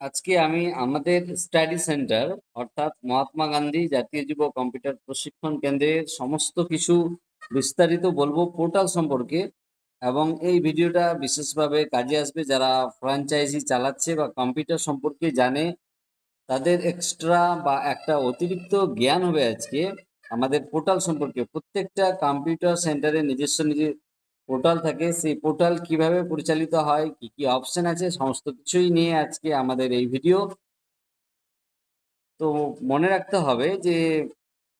আজকে আমি আমাদের স্টাডি সেন্টার অর্থাৎ মহাত্মা গান্ধী জাতীয় যুব কম্পিউটার প্রশিক্ষণ কেন্দ্রের সমস্ত কিছু বিস্তারিত বলবো পোর্টাল সম্পর্কে। এবং এই ভিডিওটা বিশেষভাবে কাজে আসবে যারা ফ্র্যাঞ্চাইজি চালাচ্ছে বা কম্পিউটার সম্পর্কে জানে, তাদের এক্সট্রা বা একটা অতিরিক্ত জ্ঞান হবে আজকে আমাদের পোর্টাল সম্পর্কে। প্রত্যেকটা কম্পিউটার সেন্টারে নিজস্ব নিজের পোর্টাল থাকে, সেই পোর্টাল কিভাবে পরিচালিত হয়, কি কি অপশন আছে, সমস্ত কিছুই নিয়ে আজকে আমাদের এই ভিডিও। তো মনে রাখতে হবে যে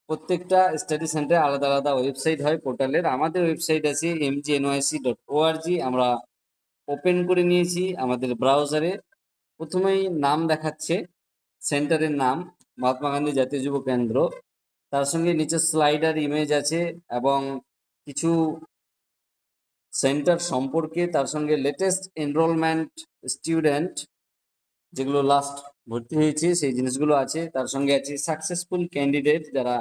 প্রত্যেকটা স্টাডি সেন্টারে আলাদা আলাদা ওয়েবসাইট হয় পোর্টালের। আমাদের ওয়েবসাইট আছে mgnysc.org, আমরা ওপেন করে নিয়েছি আমাদের ব্রাউজারে। প্রথমেই নাম দেখাচ্ছে, সেন্টারের নাম মহাত্মা গান্ধী জাতীয় যুব কেন্দ্র। তার সঙ্গে নিচে স্লাইডার ইমেজ আছে এবং কিছু সেন্টার সম্পর্কে, তার সঙ্গে লেটেস্ট এনরোলমেন্ট স্টুডেন্ট যেগুলো লাস্ট ভর্তি হয়েছে সেই জিনিসগুলো আছে। তার সঙ্গে আছে সাকসেসফুল ক্যান্ডিডেট, যারা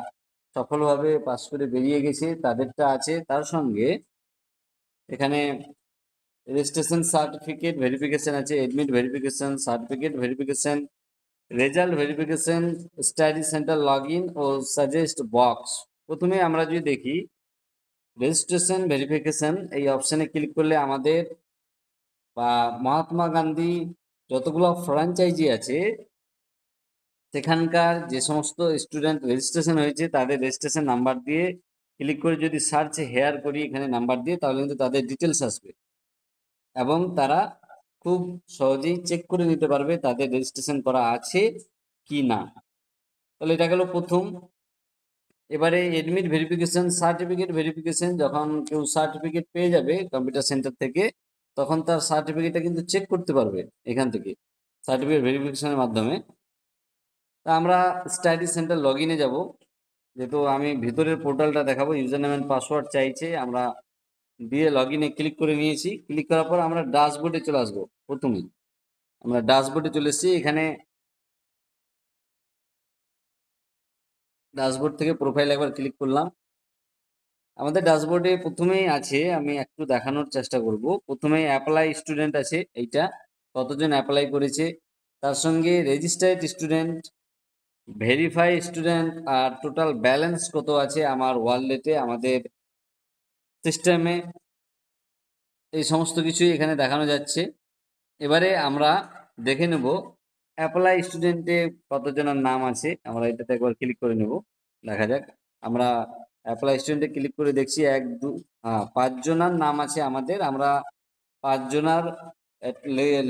সফলভাবে পাস করে বেরিয়ে গেছে তাদেরটা আছে। তার সঙ্গে এখানে রেজিস্ট্রেশন সার্টিফিকেট ভেরিফিকেশন আছে, admit verification, certificate verification, result verification, study centre log in ও সাজেস্ট বক্স। প্রথমে আমরা যদি দেখি রেজিস্ট্রেশন ভেরিফিকেশন, এই অপশানে ক্লিক করলে আমাদের বা মহাত্মা গান্ধী যতগুলো ফ্র্যাঞ্চাইজি আছে সেখানকার যে সমস্ত স্টুডেন্ট রেজিস্ট্রেশন হয়েছে তাদের রেজিস্ট্রেশন নাম্বার দিয়ে ক্লিক করে যদি সার্চ হেয়ার করি এখানে নাম্বার দিয়ে, তাহলে কিন্তু তাদের ডিটেলস আসবে এবং তারা খুব সহজেই চেক করে নিতে পারবে তাদের রেজিস্ট্রেশন করা আছে কি না। তাহলে এটা গেল প্রথম। এবারে এডমিট ভেরিফিকেশন, সার্টিফিকেট ভেরিফিকেশন, যখন কেউ সার্টিফিকেট পেয়ে যাবে কম্পিউটার সেন্টার থেকে তখন তার সার্টিফিকেটটা কিন্তু চেক করতে পারবে এখান থেকে সার্টিফিকেট ভেরিফিকেশনের মাধ্যমে। তা আমরা স্টাডি সেন্টার লগ ইনে যাবো, যেহেতু আমি ভিতরের পোর্টালটা দেখাবো। ইউজার নেম অ্যান্ড পাসওয়ার্ড চাইছে, আমরা দিয়ে লগ ইনে ক্লিক করে নিয়েছি। ক্লিক করার পর আমরা ড্যাশবোর্ডে চলে আসবো। প্রথমেই আমরা ড্যাশবোর্ডে চলে এসেছি। এখানে ড্যাশবোর্ড থেকে প্রোফাইল একবার ক্লিক করলাম। আমাদের ড্যাশবোর্ডে প্রথমেই আছে, আমি একটু দেখানোর চেষ্টা করব। প্রথমে অ্যাপ্লাই স্টুডেন্ট আছে, এইটা কতজন অ্যাপ্লাই করেছে, তার সঙ্গে রেজিস্টার্ড স্টুডেন্ট, ভেরিফাই স্টুডেন্ট, আর টোটাল ব্যালেন্স কত আছে আমার ওয়ালেটে, আমাদের সিস্টেমে, এই সমস্ত কিছুই এখানে দেখানো যাচ্ছে। এবারে আমরা দেখে নেব অ্যাপ্লাই স্টুডেন্টে কতজনের নাম আছে। আমরা এটাতে একবার ক্লিক করে নেব, দেখা যাক। আমরা অ্যাপ্লাই স্টুডেন্টে ক্লিক করে দেখছি পাঁচ জনের নাম আছে আমাদের। আমরা পাঁচ জনের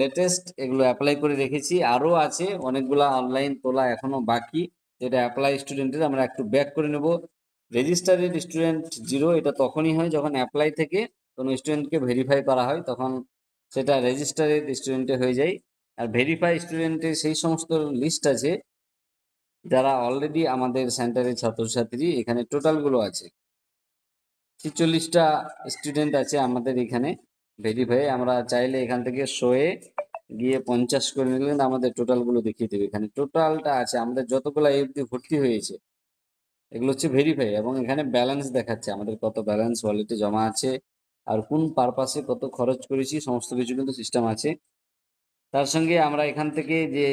লেটেস্ট এগুলো অ্যাপ্লাই করে রেখেছি। আরও আছে অনেকগুলা অনলাইন তোলা এখনো বাকি, যেটা অ্যাপ্লাই স্টুডেন্টের। আমরা একটু ব্যাক করে নেব। রেজিস্টার্ড স্টুডেন্ট 0, এটা তখনই হয় যখন অ্যাপ্লাই থেকে কোনো স্টুডেন্টকে ভেরিফাই করা হয়, তখন সেটা রেজিস্টার্ড স্টুডেন্টে হয়ে যায়। আর ভেরিফাই স্টুডেন্টের সেই সমস্ত লিস্ট আছে যারা অলরেডি আমাদের সেন্টারের ছাত্রছাত্রী। এখানে টোটালগুলো আছে 46টা স্টুডেন্ট আছে আমাদের এখানে ভেরিফাই। আমরা চাইলে এখান থেকে শোয়ে গিয়ে 50 করে নিলে কিন্তু আমাদের টোটালগুলো দেখিয়ে দেবে। এখানে টোটালটা আছে আমাদের যতগুলো এই অবধি ভর্তি হয়েছে, এগুলো হচ্ছে ভেরিফাই। এবং এখানে ব্যালেন্স দেখাচ্ছে আমাদের কত ব্যালেন্স ওয়ালেটে জমা আছে আর কোন পারপাসে কত খরচ করেছি, সমস্ত কিছু কিন্তু সিস্টেম আছে। তার সঙ্গে আমরা এখান থেকে যে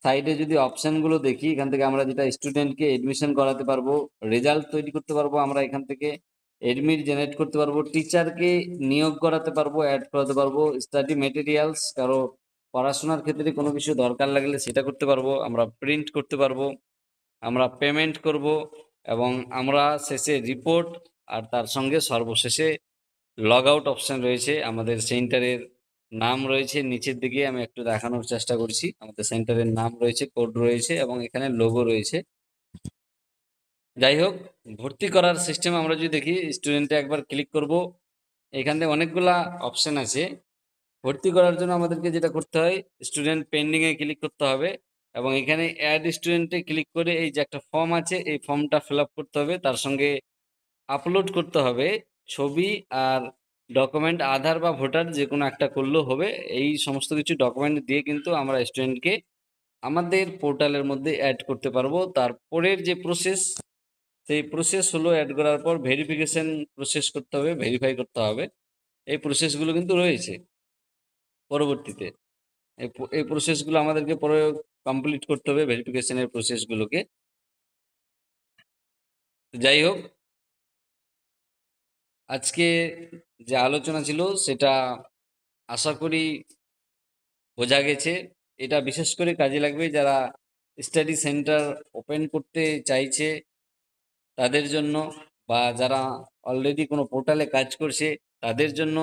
সাইডে যদি অপশনগুলো দেখি, এখান থেকে আমরা যেটা স্টুডেন্টকে এডমিশন করাতে পারবো, রেজাল্ট তৈরি করতে পারবো, আমরা এখান থেকে এডমিট জেনারেট করতে পারবো, টিচারকে নিয়োগ করাতে পারবো, অ্যাড করাতে পারবো, স্টাডি মেটেরিয়ালস, কারো পড়াশোনার ক্ষেত্রে কোনো কিছু দরকার লাগলে সেটা করতে পারবো, আমরা প্রিন্ট করতে পারবো, আমরা পেমেন্ট করব, এবং আমরা শেষে রিপোর্ট, আর তার সঙ্গে সর্বশেষে লগ আউট অপশন রয়েছে। আমাদের সেন্টারের নাম রয়েছে নিচের দিকে, আমি একটু দেখানোর চেষ্টা করছি। আমাদের সেন্টারের নাম রয়েছে, কোড রয়েছে এবং এখানে লোগো রয়েছে। যাই হোক, ভর্তি করার সিস্টেম আমরা যদি দেখি, স্টুডেন্টে একবার ক্লিক করব। এখান থেকে অনেকগুলা অপশন আছে। ভর্তি করার জন্য আমাদেরকে যেটা করতে হয়, স্টুডেন্ট পেন্ডিংয়ে ক্লিক করতে হবে এবং এখানে অ্যাড স্টুডেন্টে ক্লিক করে এই যে একটা ফর্ম আছে এই ফর্মটা ফিল আপ করতে হবে। তার সঙ্গে আপলোড করতে হবে ছবি আর ডকুমেন্ট, আধার বা ভোটার যে কোনো একটা করলেও হবে। এই সমস্ত কিছু ডকুমেন্ট দিয়ে কিন্তু আমরা স্টুডেন্টকে আমাদের পোর্টালের মধ্যে অ্যাড করতে পারবো। তারপরের যে প্রসেস, সেই প্রসেস হলো অ্যাড করার পর ভেরিফিকেশন প্রসেস করতে হবে, ভেরিফাই করতে হবে। এই প্রসেসগুলো কিন্তু রয়েছে পরবর্তীতে। এই প্রসেসগুলো আমাদেরকে পরে কমপ্লিট করতে হবে, ভেরিফিকেশনের প্রসেসগুলোকে। যাই হোক, আজকে যে আলোচনা ছিল সেটা আশা করি বোঝা গেছে। এটা বিশেষ করে কাজে লাগবে যারা স্টাডি সেন্টার ওপেন করতে চাইছে তাদের জন্য, বা যারা অলরেডি কোনো পোর্টালে কাজ করছে তাদের জন্য।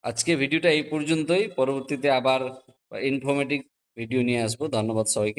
আজকে ভিডিওটা এই পর্যন্তই, পরবর্তীতে আবার ইনফরমেটিভ ভিডিও নিয়ে আসবো। ধন্যবাদ সবাইকে।